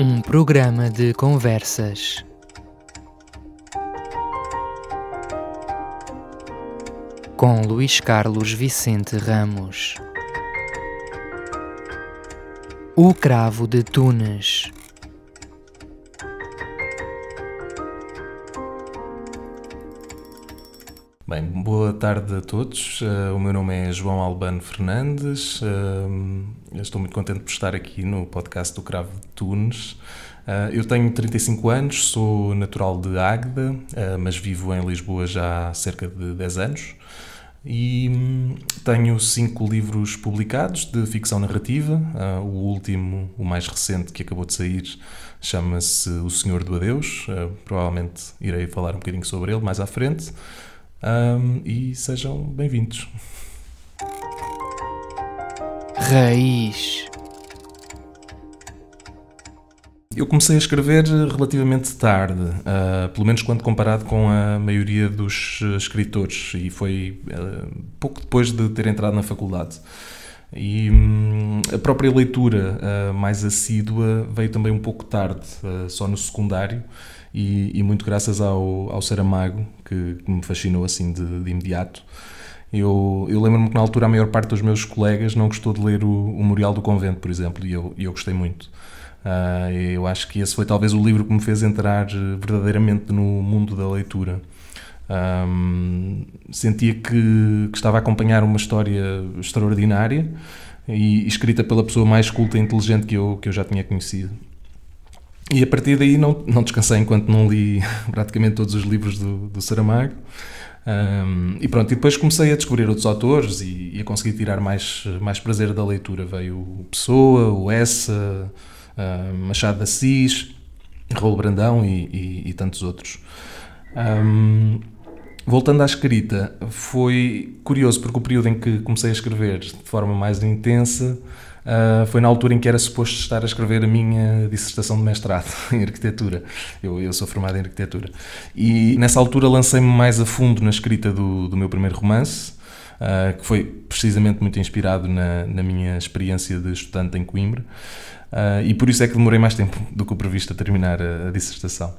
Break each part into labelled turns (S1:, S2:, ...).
S1: Um programa de conversas. Com Luís Carlos Vicente Ramos. O Cravo de Tunes.
S2: Bem, boa tarde a todos. O meu nome é João Albano Fernandes. Estou muito contente por estar aqui no podcast do Cravo de Tunes. Eu tenho 35 anos, sou natural de Águeda, mas vivo em Lisboa já há cerca de 10 anos. E tenho 5 livros publicados de ficção narrativa. O último, o mais recente, que acabou de sair, chama-se O Senhor do Adeus. Provavelmente irei falar um bocadinho sobre ele mais à frente. E sejam bem-vindos.
S1: Raiz.
S2: Eu comecei a escrever relativamente tarde, pelo menos quando comparado com a maioria dos escritores, e foi pouco depois de ter entrado na faculdade. E a própria leitura mais assídua veio também um pouco tarde, só no secundário, e muito graças ao Saramago, que me fascinou assim de imediato. Eu lembro-me que na altura a maior parte dos meus colegas não gostou de ler o Memorial do Convento, por exemplo, e eu gostei muito. Eu acho que esse foi talvez o livro que me fez entrar verdadeiramente no mundo da leitura. Sentia que estava a acompanhar uma história extraordinária e escrita pela pessoa mais culta e inteligente que eu já tinha conhecido. E a partir daí não descansei enquanto não li praticamente todos os livros do Saramago. E pronto, e depois comecei a descobrir outros autores e a conseguir tirar mais prazer da leitura. Veio o Pessoa, o Essa, Machado de Assis, Raul Brandão e tantos outros. Voltando à escrita, foi curioso porque o período em que comecei a escrever de forma mais intensa foi na altura em que era suposto estar a escrever a minha dissertação de mestrado em arquitetura. Eu sou formado em arquitetura. E nessa altura lancei-me mais a fundo na escrita do meu primeiro romance, que foi precisamente muito inspirado na minha experiência de estudante em Coimbra. E por isso é que demorei mais tempo do que o previsto a terminar a dissertação.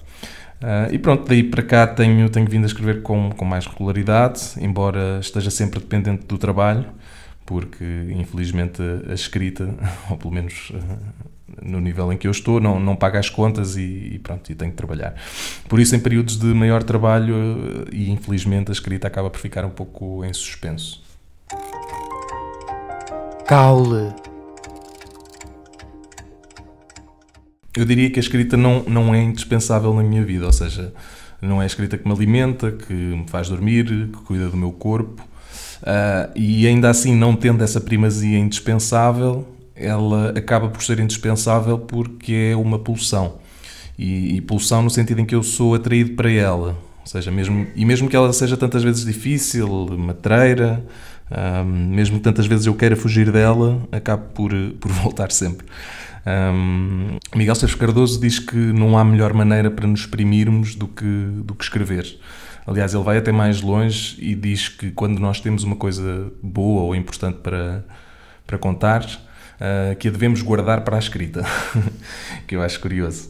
S2: E pronto, daí para cá tenho vindo a escrever com mais regularidade, embora esteja sempre dependente do trabalho, porque infelizmente a escrita, ou pelo menos no nível em que eu estou, não paga as contas e pronto, e tenho que trabalhar. Por isso, em períodos de maior trabalho, e infelizmente a escrita acaba por ficar um pouco em suspenso.
S1: Caule.
S2: Eu diria que a escrita não é indispensável na minha vida, ou seja, não é a escrita que me alimenta, que me faz dormir, que cuida do meu corpo. E ainda assim, não tendo essa primazia indispensável, ela acaba por ser indispensável porque é uma pulsão. E pulsão no sentido em que eu sou atraído para ela. Ou seja, mesmo que ela seja tantas vezes difícil, matreira, mesmo que tantas vezes eu queira fugir dela, acabo por voltar sempre. Miguel Esteves Cardoso diz que não há melhor maneira para nos exprimirmos do que escrever. Aliás, ele vai até mais longe e diz que quando nós temos uma coisa boa ou importante para contar, que a devemos guardar para a escrita, que eu acho curioso.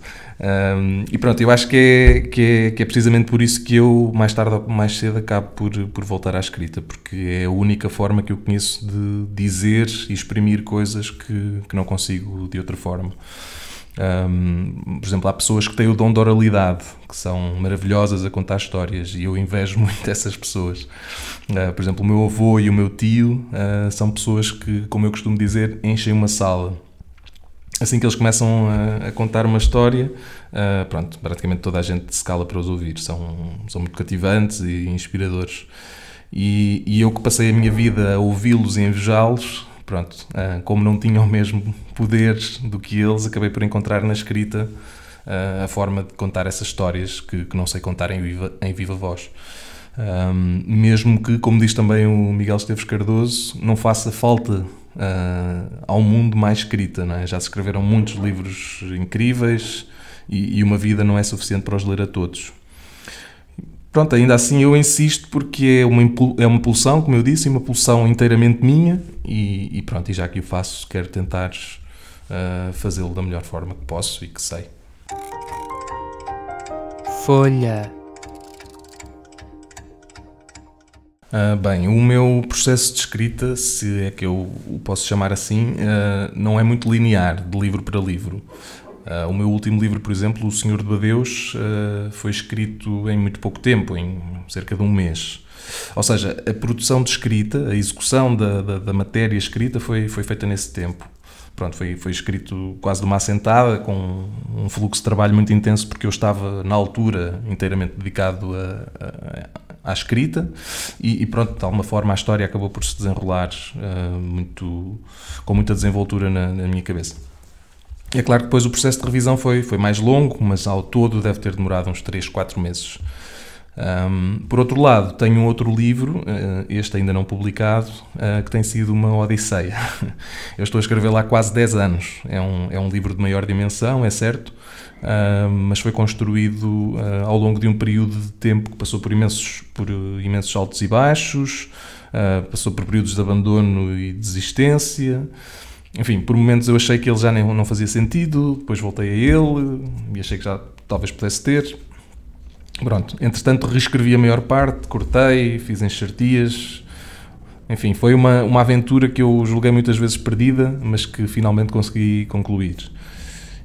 S2: E pronto, eu acho que é precisamente por isso que eu, mais tarde ou mais cedo, acabo por voltar à escrita, porque é a única forma que eu conheço de dizer e exprimir coisas que não consigo de outra forma. Por exemplo, há pessoas que têm o dom da oralidade, que são maravilhosas a contar histórias, e eu invejo muito essas pessoas. Por exemplo, o meu avô e o meu tio são pessoas que, como eu costumo dizer, enchem uma sala. Assim que eles começam a contar uma história, pronto, praticamente toda a gente se cala para os ouvir. São muito cativantes e inspiradores. E eu que passei a minha vida a ouvi-los e a invejá-los, pronto, como não tinha o mesmo poder do que eles, acabei por encontrar na escrita a forma de contar essas histórias que não sei contar em viva voz. Mesmo que, como diz também o Miguel Esteves Cardoso, não faça falta ao mundo mais escrita, não é? Já se escreveram muitos livros incríveis e uma vida não é suficiente para os ler a todos. Pronto, ainda assim eu insisto porque é uma pulsão, como eu disse, uma pulsão inteiramente minha e pronto, e já que o faço, quero tentar fazê-lo da melhor forma que posso e que sei.
S1: Folha.
S2: Bem, o meu processo de escrita, se é que eu o posso chamar assim, não é muito linear, de livro para livro. O meu último livro, por exemplo, O Senhor de Adeus, foi escrito em muito pouco tempo, em cerca de um mês. Ou seja, a produção de escrita, a execução da matéria escrita foi feita nesse tempo. Pronto, foi escrito quase de uma assentada, com um fluxo de trabalho muito intenso, porque eu estava, na altura, inteiramente dedicado à escrita e pronto, de alguma forma a história acabou por se desenrolar com muita desenvoltura na minha cabeça. É claro que depois o processo de revisão foi mais longo, mas ao todo deve ter demorado uns 3, 4 meses. Por outro lado, tenho um outro livro, este ainda não publicado, que tem sido uma odisseia. Eu estou a escrever há quase 10 anos. É um livro de maior dimensão, é certo, mas foi construído ao longo de um período de tempo que passou por imensos altos e baixos, passou por períodos de abandono e desistência. Enfim, por momentos eu achei que ele já não fazia sentido, depois voltei a ele e achei que já talvez pudesse ter. Pronto, entretanto reescrevi a maior parte, cortei, fiz enxertias. Enfim, foi uma aventura que eu julguei muitas vezes perdida, mas que finalmente consegui concluir.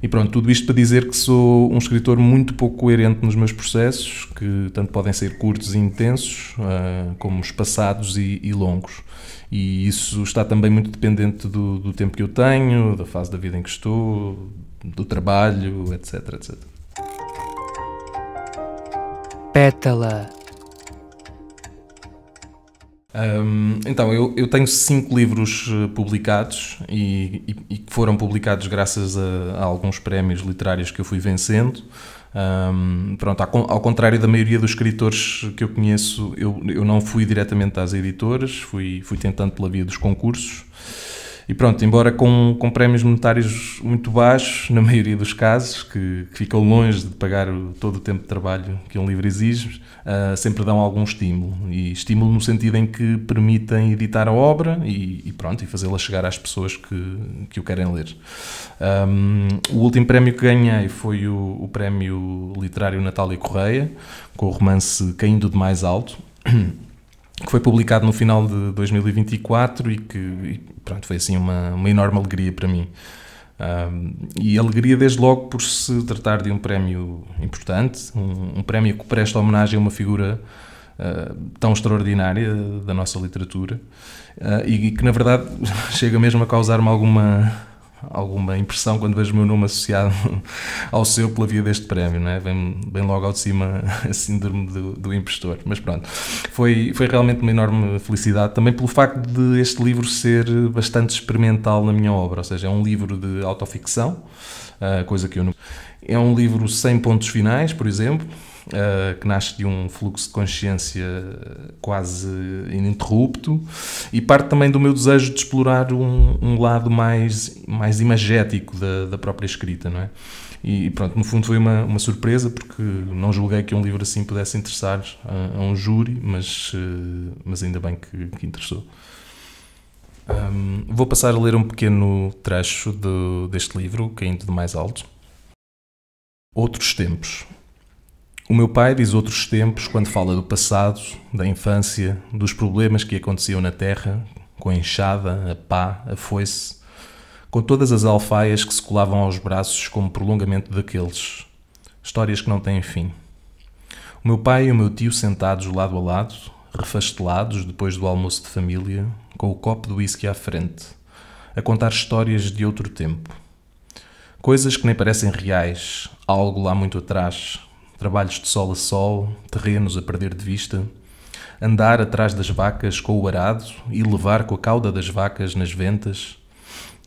S2: E pronto, tudo isto para dizer que sou um escritor muito pouco coerente nos meus processos, que tanto podem ser curtos e intensos, como espaçados e longos. E isso está também muito dependente do tempo que eu tenho, da fase da vida em que estou, do trabalho, etc, etc.
S1: Pétala.
S2: Então, eu tenho 5 livros publicados e que foram publicados graças a alguns prémios literários que eu fui vencendo. Pronto, ao contrário da maioria dos escritores que eu conheço, eu não fui diretamente às editoras, fui tentando pela via dos concursos. E pronto, embora com prémios monetários muito baixos, na maioria dos casos, que ficam longe de pagar todo o tempo de trabalho que um livro exige, sempre dão algum estímulo. E estímulo no sentido em que permitem editar a obra e fazê-la chegar às pessoas que o querem ler. O último prémio que ganhei foi o prémio literário Natália Correia, com o romance Caindo de Mais Alto, que foi publicado no final de 2024 e que foi assim uma enorme alegria para mim. E alegria desde logo por se tratar de um prémio importante, um prémio que presta homenagem a uma figura tão extraordinária da nossa literatura e que na verdade chega mesmo a causar-me alguma impressão quando vejo o meu nome associado ao seu pela via deste prémio, não é? Vem logo ao de cima a síndrome do impostor, mas pronto, foi realmente uma enorme felicidade, também pelo facto de este livro ser bastante experimental na minha obra, ou seja, é um livro de autoficção, coisa que eu não... É um livro sem pontos finais, por exemplo, que nasce de um fluxo de consciência quase ininterrupto e parte também do meu desejo de explorar um lado mais imagético da própria escrita, não é? E pronto, no fundo foi uma surpresa, porque não julguei que um livro assim pudesse interessar a um júri, mas ainda bem que interessou. Vou passar a ler um pequeno trecho deste livro, Caindo de Mais Alto. Outros tempos. O meu pai diz outros tempos quando fala do passado, da infância, dos problemas que aconteciam na terra, com a enxada, a pá, a foice, com todas as alfaias que se colavam aos braços como prolongamento daqueles. Histórias que não têm fim. O meu pai e o meu tio sentados lado a lado, refastelados depois do almoço de família, com o copo de whisky à frente, a contar histórias de outro tempo. Coisas que nem parecem reais, algo lá muito atrás, trabalhos de sol a sol, terrenos a perder de vista, andar atrás das vacas com o arado e levar com a cauda das vacas nas ventas,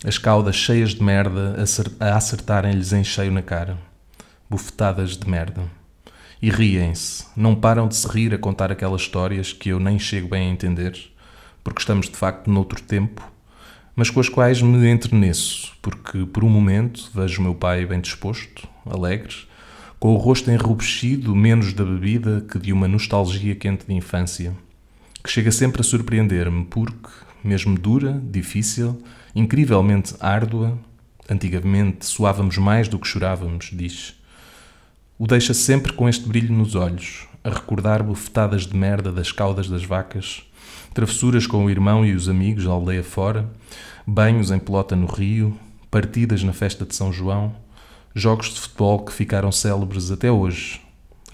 S2: as caudas cheias de merda a acertarem-lhes em cheio na cara, bufetadas de merda. E riem-se, não param de se rir a contar aquelas histórias que eu nem chego bem a entender, porque estamos de facto noutro tempo, mas com as quais me entreneço, porque por um momento vejo o meu pai bem disposto, alegre, com o rosto enrubescido menos da bebida que de uma nostalgia quente de infância, que chega sempre a surpreender-me porque, mesmo dura, difícil, incrivelmente árdua, Antigamente suávamos mais do que chorávamos, diz. O deixa sempre com este brilho nos olhos, a recordar bofetadas de merda das caudas das vacas, travessuras com o irmão e os amigos da aldeia fora, banhos em pelota no rio, partidas na festa de São João, jogos de futebol que ficaram célebres até hoje,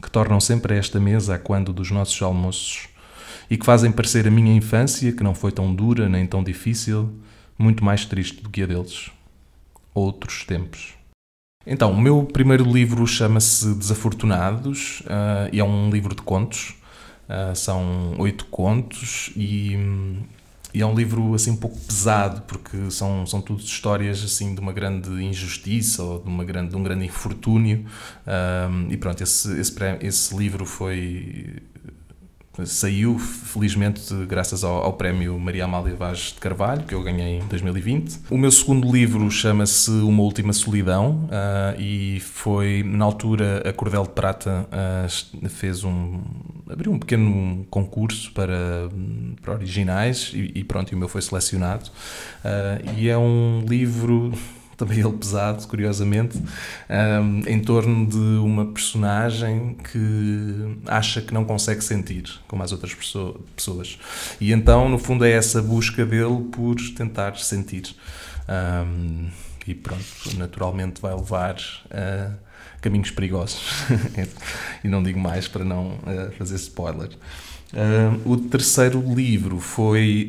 S2: que tornam sempre esta mesa a quando dos nossos almoços e que fazem parecer a minha infância, que não foi tão dura nem tão difícil, muito mais triste do que a deles. Outros tempos. Então, o meu primeiro livro chama-se Desafortunados e é um livro de contos. São 8 contos e é um livro assim um pouco pesado, porque são tudo histórias assim de uma grande injustiça ou de um grande infortúnio. E pronto, esse livro saiu, felizmente, graças ao prémio Maria Amália Vaz de Carvalho, que eu ganhei em 2020. O meu segundo livro chama-se Uma Última Solidão e foi, na altura, a Cordel de Prata abriu um pequeno concurso para originais e pronto, e o meu foi selecionado. E é um livro... também ele pesado, curiosamente, em torno de uma personagem que acha que não consegue sentir, como as outras pessoas. E então, no fundo, é essa busca dele por tentar sentir. E pronto, naturalmente vai levar a caminhos perigosos. E não digo mais para não fazer spoiler. O terceiro livro foi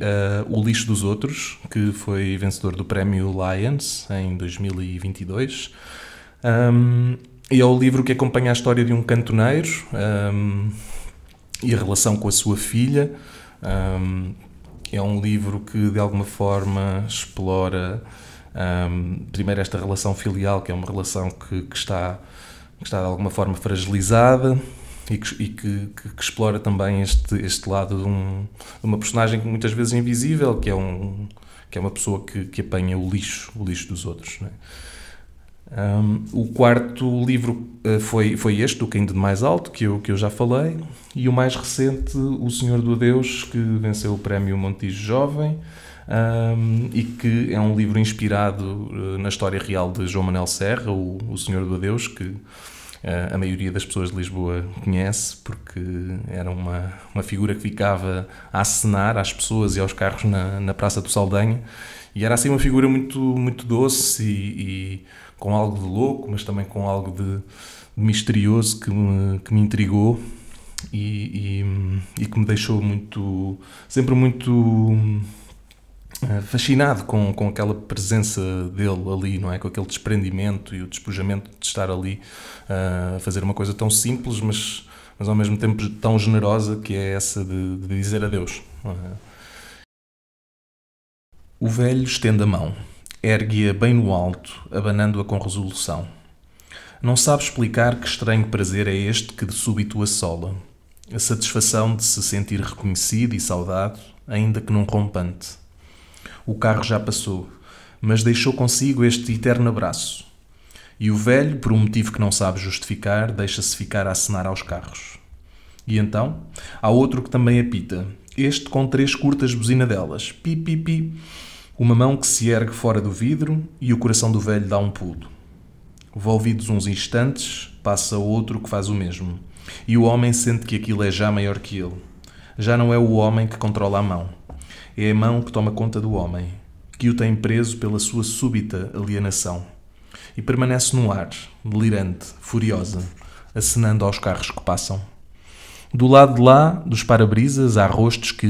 S2: O Lixo dos Outros, que foi vencedor do prémio Lions em 2022. E é o livro que acompanha a história de um cantoneiro e a relação com a sua filha. É um livro que, de alguma forma, explora primeiro esta relação filial, que é uma relação que está de alguma forma fragilizada, e que explora também este lado de uma personagem que muitas vezes é invisível, que é uma pessoa que apanha o lixo dos outros, não é? O quarto livro foi este, O Caindo de Mais Alto, que eu já falei, e o mais recente, O Senhor do Adeus, que venceu o prémio Montijo Jovem, e que é um livro inspirado na história real de João Manuel Serra, o Senhor do Adeus, que a maioria das pessoas de Lisboa conhece, porque era uma figura que ficava a acenar às pessoas e aos carros na Praça do Saldanha, e era assim uma figura muito, muito doce e com algo de louco, mas também com algo de misterioso que me intrigou e que me deixou sempre muito fascinado com aquela presença dele ali, não é? Com aquele desprendimento e o despojamento de estar ali a fazer uma coisa tão simples, mas ao mesmo tempo tão generosa, que é essa de dizer adeus. O velho estende a mão, ergue-a bem no alto, abanando-a com resolução. Não sabe explicar que estranho prazer é este que de súbito assola. A satisfação de se sentir reconhecido e saudado, ainda que num rompante. O carro já passou, mas deixou consigo este eterno abraço. E o velho, por um motivo que não sabe justificar, deixa-se ficar a acenar aos carros. E então, há outro que também apita, este com 3 curtas buzinadelas, pi, pi, pi, uma mão que se ergue fora do vidro e o coração do velho dá um pulo. Volvidos uns instantes, passa outro que faz o mesmo, e o homem sente que aquilo é já maior que ele. Já não é o homem que controla a mão. É a mão que toma conta do homem, que o tem preso pela sua súbita alienação. E permanece no ar, delirante, furiosa, acenando aos carros que passam. Do lado de lá, dos para-brisas, há rostos que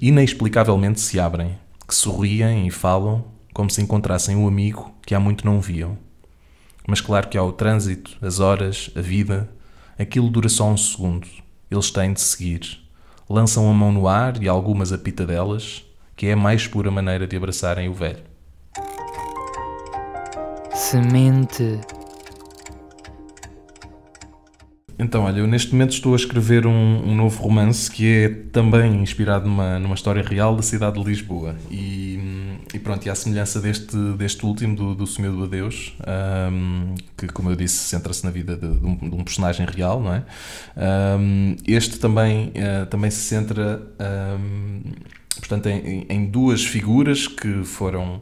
S2: inexplicavelmente se abrem, que sorriem e falam, como se encontrassem um amigo que há muito não viam. Mas claro que há o trânsito, as horas, a vida. Aquilo dura só um segundo. Eles têm de seguir. Lançam a mão no ar e algumas apitadelas, que é a mais pura maneira de abraçarem o velho.
S1: Semente.
S2: Então, olha, eu neste momento estou a escrever um novo romance que é também inspirado numa história real da cidade de Lisboa. E pronto, e à semelhança deste último, do Senhor do Adeus, que, como eu disse, centra-se na vida de um personagem real, não é? Este também se centra, portanto, em 2 figuras que foram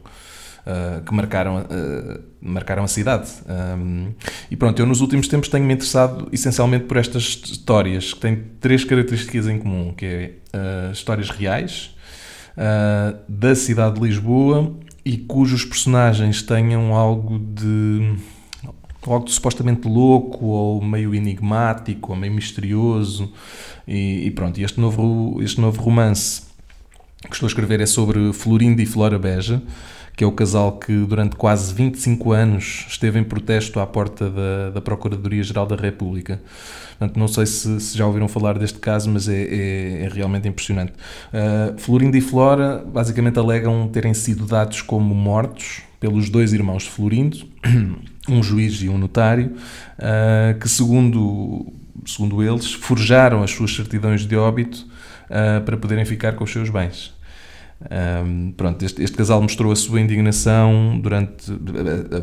S2: que marcaram a cidade. E pronto, eu nos últimos tempos tenho-me interessado essencialmente por estas histórias que têm 3 características em comum, que é histórias reais, da cidade de Lisboa, e cujos personagens tenham algo de supostamente louco, ou meio enigmático, ou meio misterioso. E pronto, este novo romance que estou a escrever é sobre Florindo e Flora Beja, que é o casal que durante quase 25 anos esteve em protesto à porta da Procuradoria-Geral da República. Portanto, não sei se já ouviram falar deste caso, mas é realmente impressionante. Florindo e Flora basicamente alegam terem sido dados como mortos pelos 2 irmãos de Florindo, um juiz e um notário, que segundo eles forjaram as suas certidões de óbito para poderem ficar com os seus bens. Pronto, este casal mostrou a sua indignação durante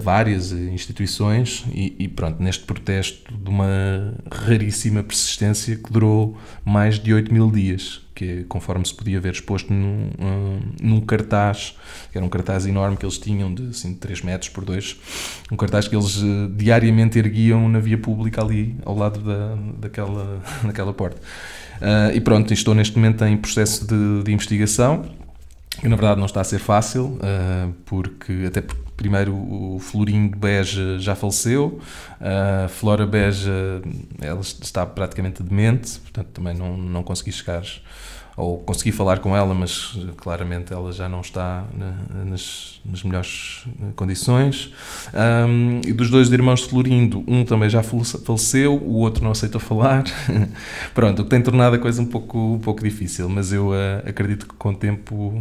S2: várias instituições e pronto, neste protesto de uma raríssima persistência que durou mais de 8.000 dias, que é, conforme se podia ver exposto num cartaz, que era um cartaz enorme que eles tinham de 3 metros por 2, um cartaz que eles diariamente erguiam na via pública ali ao lado daquela porta. E pronto, estou neste momento em processo de investigação. E na verdade não está a ser fácil, porque primeiro o Florindo Beja já faleceu, a Flora Beja ela está praticamente demente, portanto também não consegui chegar, ou consegui falar com ela, mas claramente ela já não está nas melhores condições. E dos 2 irmãos de Florindo, um também já faleceu, o outro não aceita falar. Pronto, o que tem tornado a coisa um pouco difícil, mas eu acredito que com o tempo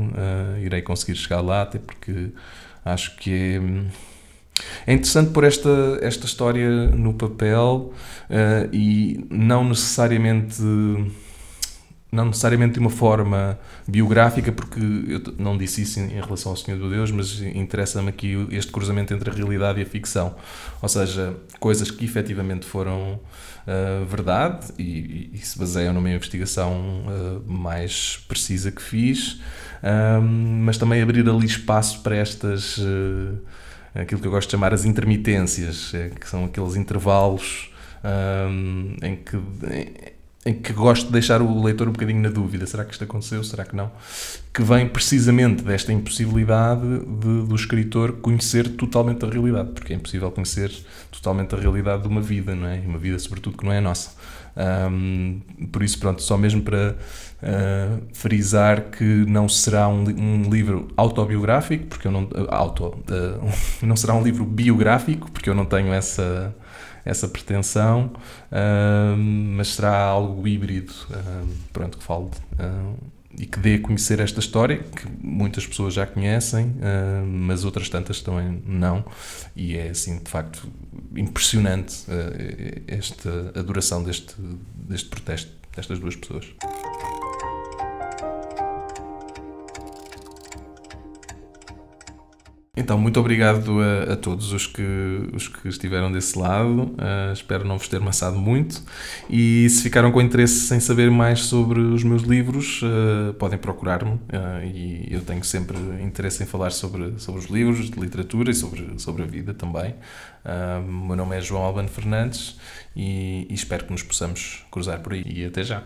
S2: irei conseguir chegar lá, até porque acho que é interessante pôr esta história no papel, e não necessariamente de uma forma biográfica, porque eu não disse isso em relação ao Senhor do Deus, mas interessa-me aqui este cruzamento entre a realidade e a ficção. Ou seja, coisas que efetivamente foram verdade e se baseiam numa investigação mais precisa que fiz, mas também abrir ali espaço para estas, aquilo que eu gosto de chamar as intermitências, que são aqueles intervalos em que gosto de deixar o leitor um bocadinho na dúvida. Será que isto aconteceu? Será que não? Que vem precisamente desta impossibilidade do escritor conhecer totalmente a realidade, porque é impossível conhecer totalmente a realidade de uma vida, não é? Uma vida, sobretudo, que não é a nossa. Por isso, pronto, só mesmo para frisar que não será um livro autobiográfico, porque eu não será um livro biográfico, porque eu não tenho essa pretensão, mas será algo híbrido, pronto, que fale e que dê a conhecer esta história, que muitas pessoas já conhecem, mas outras tantas também não, e é assim, de facto, impressionante a duração deste protesto destas 2 pessoas. Então, muito obrigado a todos os que estiveram desse lado. Espero não vos ter maçado muito. E se ficaram com interesse em saber mais sobre os meus livros, podem procurar-me. E eu tenho sempre interesse em falar sobre os livros de literatura e sobre a vida também. O meu nome é João Albano Fernandes e espero que nos possamos cruzar por aí. E até já!